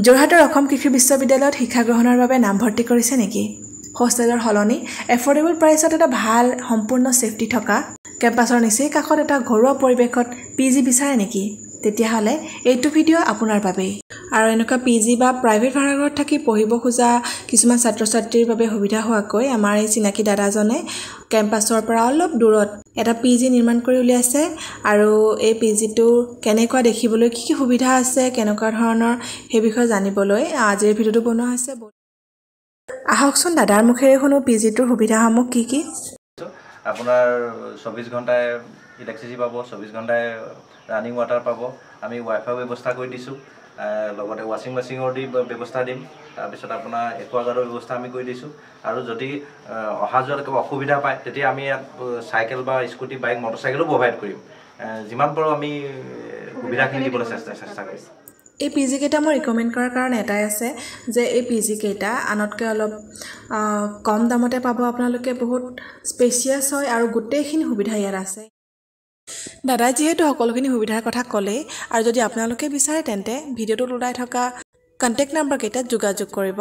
যোৰহাটৰ অসম কৃষি বিশ্ববিদ্যালয়ত শিক্ষা গ্ৰহণৰ বাবে নামভৰ্তি কৰিছে নেকি? হোষ্টেলৰ সলনি এফৰ্ডেবল প্ৰাইচত এটা ভাল সম্পূৰ্ণ সেফটি থকা কেম্পাছৰ নিচেই কাষত এটা ঘৰুৱা পৰিৱেশত পিজি বিচাৰে নেকি? তেতিয়াহ'লে এইটো ভিডিঅ' আপোনাৰ বাবেই। আৰু এনেকুৱা পিজি বা প্ৰাইভেট ভাড়াঘৰত থাকি পঢ়িব খোজা কিছুমান ছাত্ৰ-ছাত্ৰীৰ বাবে সুবিধা হোৱাকৈ আমাৰ এই চিনাকি দাদাজনে কেম্পাছৰ পৰা অলপ দূৰত এটা পিজি নিৰ্মাণ কৰি উলিয়াইছে আৰু এই পিজিটো কেনেকুৱা দেখিবলৈ কি সুবিধা আছে কেনেকুৱা ধৰণৰ সেই বিষয়ে জানিবলৈ আজিৰ ভিডিঅ'টো বনোৱা হৈছে। আহকচোন দাদাৰ মুখেৰে শুনো পিজিটোৰ সুবিধাসমূহ কি কি। আপোনাৰ 24 ঘণ্টাই ইলেক্ট্ৰিচিটি পাব, 24 ঘণ্টাই ৰানিং ৱাটাৰ পাব। আমি ৱাইফাই ব্যৱস্থা কৰি দিছোঁ, লগতে ৱাশ্বিং মেচিনৰ ব্যৱস্থা দিম। তাৰপিছত আপোনাৰ একুৱাগাৰ্ডৰ ব্যৱস্থা আমি কৰি দিছোঁ। আৰু যদি অহা যোৱাত কিবা অসুবিধা পায় তেতিয়া আমি ইয়াত চাইকেল বা স্কুটি বাইক মটৰচাইকেলো প্ৰভাইড কৰিম। যিমান পাৰোঁ আমি সুবিধাখিনি দিবলৈ চেষ্টা কৰিম। এই পিজি কেইটা মই ৰিকমেণ্ড কৰাৰ কাৰণ এটাই আছে যে এই পিজি কেইটা আনতকৈ অলপ কম দামতে পাব আপোনালোকে, বহুত স্পেচিয়াছ হয় আৰু গোটেইখিনি সুবিধা ইয়াত আছে। দাদাই যিহেতু সকলোখিনি সুবিধাৰ কথা ক'লেই, আৰু যদি আপোনালোকে বিচাৰে তেন্তে ভিডিঅ'টোত ওলাই থকা কণ্টেক্ট নাম্বাৰ কেইটাত যোগাযোগ কৰিব।